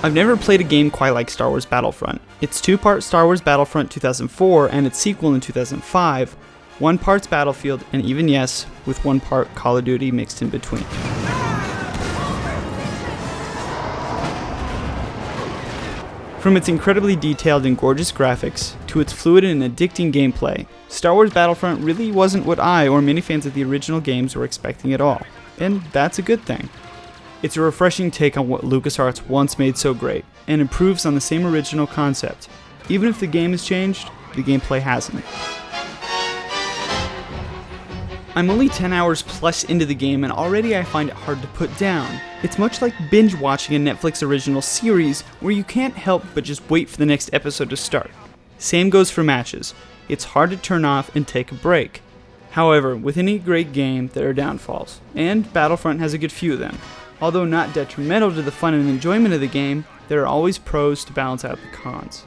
I've never played a game quite like Star Wars Battlefront. It's two-part Star Wars Battlefront 2004 and its sequel in 2005, one part's Battlefield, and even yes, with one part Call of Duty mixed in between. From its incredibly detailed and gorgeous graphics, to its fluid and addicting gameplay, Star Wars Battlefront really wasn't what I or many fans of the original games were expecting at all, and that's a good thing. It's a refreshing take on what LucasArts once made so great, and improves on the same original concept. Even if the game has changed, the gameplay hasn't. I'm only 10 hours plus into the game and already I find it hard to put down. It's much like binge watching a Netflix original series where you can't help but just wait for the next episode to start. Same goes for matches. It's hard to turn off and take a break. However, with any great game, there are downfalls, and Battlefront has a good few of them. Although not detrimental to the fun and enjoyment of the game, there are always pros to balance out the cons.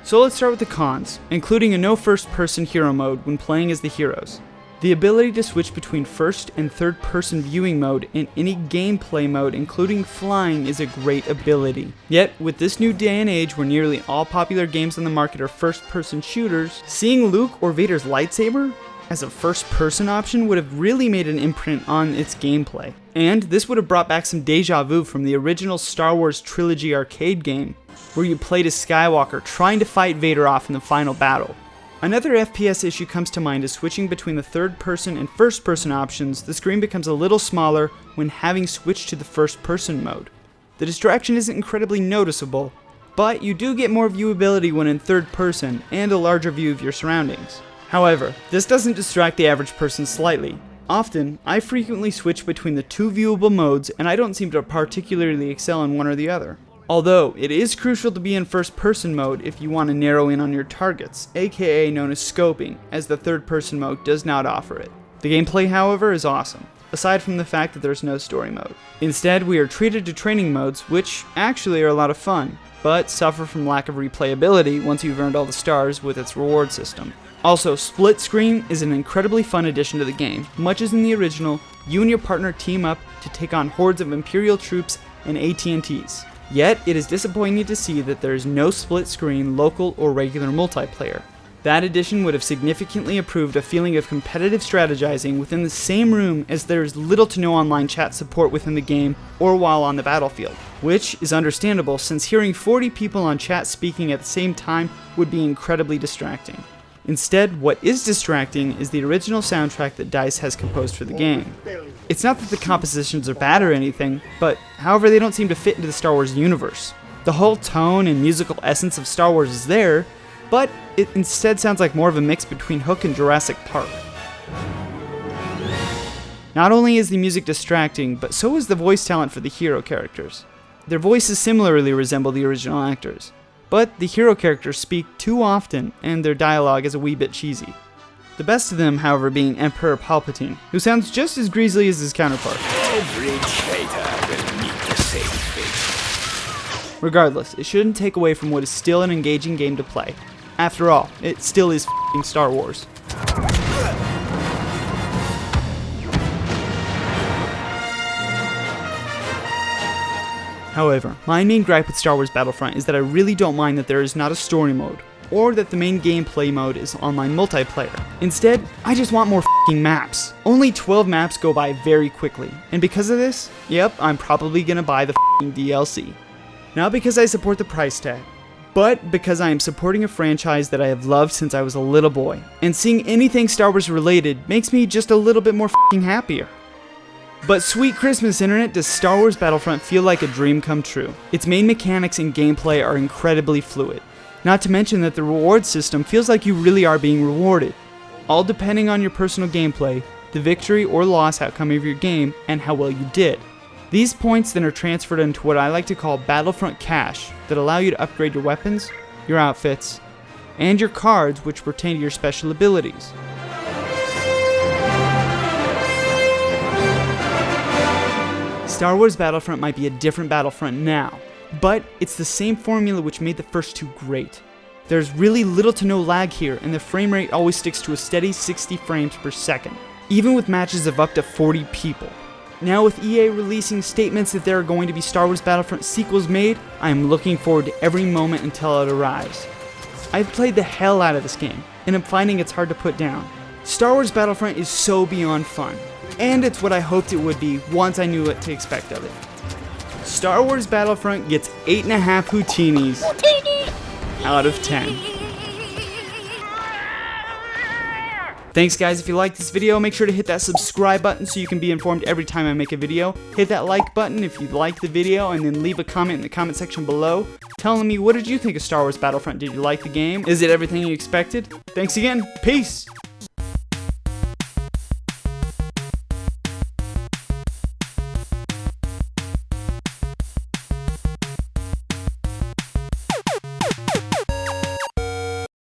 So let's start with the cons, including a no first-person hero mode when playing as the heroes. The ability to switch between first and third person viewing mode in any gameplay mode, including flying, is a great ability. Yet, with this new day and age where nearly all popular games on the market are first person shooters, seeing Luke or Vader's lightsaber as a first person option would have really made an imprint on its gameplay. And this would have brought back some deja vu from the original Star Wars trilogy arcade game, where you played as Skywalker trying to fight Vader off in the final battle. Another FPS issue comes to mind is switching between the third person and first person options. The screen becomes a little smaller when having switched to the first person mode. The distraction isn't incredibly noticeable, but you do get more viewability when in third person and a larger view of your surroundings. However, this doesn't distract the average person slightly. Often, I frequently switch between the two viewable modes and I don't seem to particularly excel in one or the other. Although, it is crucial to be in first person mode if you want to narrow in on your targets, aka known as scoping, as the third person mode does not offer it. The gameplay, however, is awesome, aside from the fact that there's no story mode. Instead, we are treated to training modes, which actually are a lot of fun, but suffer from lack of replayability once you've earned all the stars with its reward system. Also, split screen is an incredibly fun addition to the game. Much as in the original, you and your partner team up to take on hordes of Imperial troops and AT&Ts. Yet, it is disappointing to see that there is no split screen, local, or regular multiplayer. That addition would have significantly improved a feeling of competitive strategizing within the same room, as there is little to no online chat support within the game or while on the battlefield, which is understandable since hearing 40 people on chat speaking at the same time would be incredibly distracting. Instead, what is distracting is the original soundtrack that DICE has composed for the game. It's not that the compositions are bad or anything, but however they don't seem to fit into the Star Wars universe. The whole tone and musical essence of Star Wars is there, but it instead sounds like more of a mix between Hook and Jurassic Park. Not only is the music distracting, but so is the voice talent for the hero characters. Their voices similarly resemble the original actors, but the hero characters speak too often and their dialogue is a wee bit cheesy. The best of them, however, being Emperor Palpatine, who sounds just as greasy as his counterpart. Every traitor will meet the same fate. Regardless, it shouldn't take away from what is still an engaging game to play. After all, it still is f***ing Star Wars. However, my main gripe with Star Wars Battlefront is that I really don't mind that there is not a story mode, or that the main gameplay mode is online multiplayer. Instead, I just want more f***ing maps. Only 12 maps go by very quickly, and because of this, yep, I'm probably gonna buy the f***ing DLC. Not because I support the price tag, but because I am supporting a franchise that I have loved since I was a little boy, and seeing anything Star Wars related makes me just a little bit more f***ing happier. But sweet Christmas internet, does Star Wars Battlefront feel like a dream come true? Its main mechanics and gameplay are incredibly fluid. Not to mention that the reward system feels like you really are being rewarded, all depending on your personal gameplay, the victory or loss outcome of your game, and how well you did. These points then are transferred into what I like to call Battlefront Cash that allow you to upgrade your weapons, your outfits, and your cards which pertain to your special abilities. Star Wars Battlefront might be a different Battlefront now, but it's the same formula which made the first two great. There's really little to no lag here, and the frame rate always sticks to a steady 60 frames per second, even with matches of up to 40 people. Now with EA releasing statements that there are going to be Star Wars Battlefront sequels made, I am looking forward to every moment until it arrives. I've played the hell out of this game, and I'm finding it's hard to put down. Star Wars Battlefront is so beyond fun, and it's what I hoped it would be once I knew what to expect of it. Star Wars Battlefront gets 8.5 Houtinis out of 10. Thanks guys, if you liked this video, make sure to hit that subscribe button so you can be informed every time I make a video. Hit that like button if you liked the video, and then leave a comment in the comment section below telling me, what did you think of Star Wars Battlefront? Did you like the game? Is it everything you expected? Thanks again, peace!